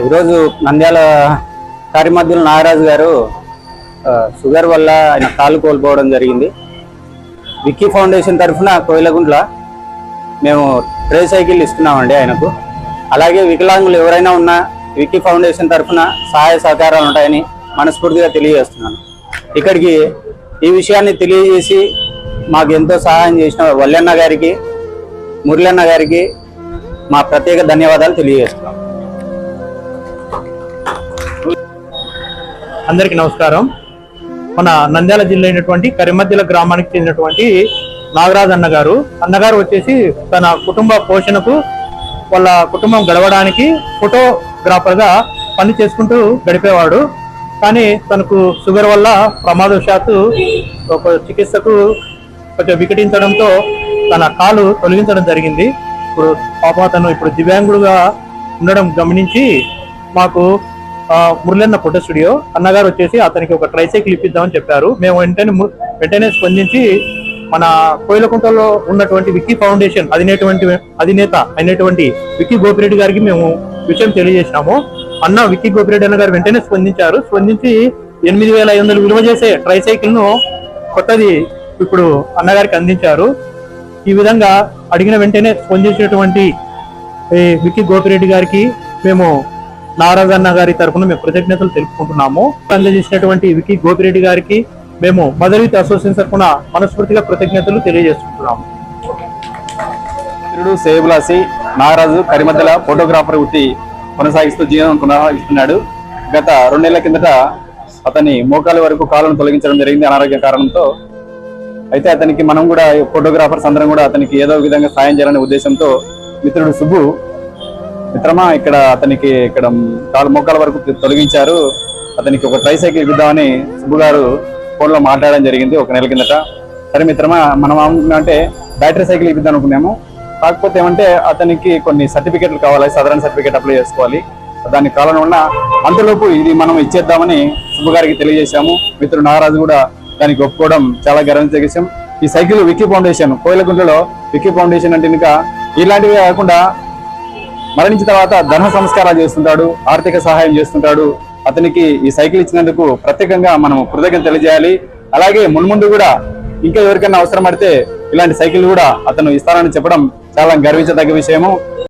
ఈరోజు నంద్యాల కారిమద్దుల నాగరాజు గారు షుగర్ వల్ల ఆయన కాలు కోల్పోవడం జరిగింది. విక్కీ ఫౌండేషన్ తరఫున కోయిలగుంట్ల మేము ట్రే సైకిల్ ఇస్తున్నామండి ఆయనకు. అలాగే వికలాంగులు ఎవరైనా ఉన్నా విక్కీ ఫౌండేషన్ తరఫున సహాయ సహకారాలు ఉంటాయని మనస్ఫూర్తిగా తెలియజేస్తున్నాను. ఇక్కడికి ఈ విషయాన్ని తెలియజేసి మాకు ఎంతో సహాయం చేసిన వల్లన్న గారికి, మురళన్న గారికి మా ప్రత్యేక ధన్యవాదాలు తెలియజేస్తున్నాం. అందరికీ నమస్కారం. మన నంద్యాల జిల్లా అయినటువంటి కరిమద్దిల గ్రామానికి చెందినటువంటి నాగరాజ్ అన్నగారు వచ్చేసి తన కుటుంబ పోషణకు, వాళ్ళ కుటుంబం గడవడానికి ఫోటోగ్రాఫర్ గా పని చేసుకుంటూ గడిపేవాడు. కానీ తనకు షుగర్ వల్ల ప్రమాదవశాత్తు ఒక చికిత్సకు కొంచెం వికటించడంతో తన కాలు తొలగించడం జరిగింది. ఇప్పుడు తను ఇప్పుడు దివ్యాంగుడుగా ఉండడం గమనించి మాకు మురళన్న ఫోటో స్టూడియో అన్నగారు వచ్చేసి అతనికి ఒక ట్రైసైకిల్ ఇప్పిద్దామని చెప్పారు. మేము వెంటనే స్పందించి మన కోయిలకుంటలో ఉన్నటువంటి విక్కీ ఫౌండేషన్ అధినేత అయినటువంటి విక్కీ గోపిరెడ్డి గారికి మేము విషయం తెలియజేసినాము. అన్న విక్కీ గోపిరెడ్డి అన్న గారు వెంటనే స్పందించి 8,500 విలువ చేసే ట్రైసైకిల్ ను కొత్తది ఇప్పుడు అన్నగారికి అందించారు. ఈ విధంగా అడిగిన వెంటనే స్పందించినటువంటి విక్కీ గోపిరెడ్డి గారికి మేము నాగరాజ్ అన్న గారి తరఫున మేము కృతజ్ఞతలు తెలుపుకుంటున్నాము. అందజేసినటువంటి విక్కీ గోపిరెడ్డి గారికి మేము మదర్ యూత్ అసోసియేషన్ తరఫున మనస్ఫూర్తిగా కృతజ్ఞతలు తెలియజేసుకుంటున్నాము. సేబులాసి నాగరాజు కరిమద్దల ఫోటోగ్రాఫర్ వృత్తి కొనసాగిస్తూ జీవనం కొనసాగిస్తున్నాడు. గత 2 నెలల కిందట అతని మోకాల వరకు కాళ్ళను తొలగించడం జరిగింది అనారోగ్య కారణంతో. అయితే అతనికి మనం కూడా ఫోటోగ్రాఫర్స్ అందరం కూడా అతనికి ఏదో విధంగా సాయం చేయాలనే ఉద్దేశంతో మిత్రుడు సుబ్బు మిత్రమా అతనికి కాలు మోకాల వరకు తొలగించారు. అతనికి ఒక ట్రైసైకిల్ ఇద్దామని సుబ్బు గారు ఫోన్ లో మాట్లాడడం జరిగింది 1 నెల కిందట. సరే మిత్రమా, మనం అంటే బ్యాటరీ సైకిల్ ఇద్దాం అనుకున్నాము. కాకపోతే ఏమంటే అతనికి కొన్ని సర్టిఫికెట్లు కావాలి, సాధారణ సర్టిఫికెట్ అప్లై చేసుకోవాలి. దానికి కాలంలో ఉన్న అంతలోపు ఇది మనం ఇచ్చేద్దామని సుబ్బు గారికి తెలియజేశాము. మిత్రుడు నాగరాజు కూడా దానికి ఒప్పుకోవడం చాలా గర్వించే విషయం. ఈ సైకిల్ విక్కీ ఫౌండేషన్ కోయిలగుంటలో విక్కీ ఫౌండేషన్ అంటే ఇంకా ఇలాంటివి కాకుండా మరణించిన తర్వాత ధన సంస్కారాలు చేస్తుంటాడు, ఆర్థిక సహాయం చేస్తుంటాడు. అతనికి ఈ సైకిల్ ఇచ్చినందుకు ప్రత్యేకంగా మనం కృతజ్ఞత తెలియజేయాలి. అలాగే మున్ముందు కూడా ఇంకా ఎవరికైనా అవసరం పడితే ఇలాంటి సైకిల్ కూడా అతను ఇస్తానని చెప్పడం చాలా గర్వించదగ్గ విషయము.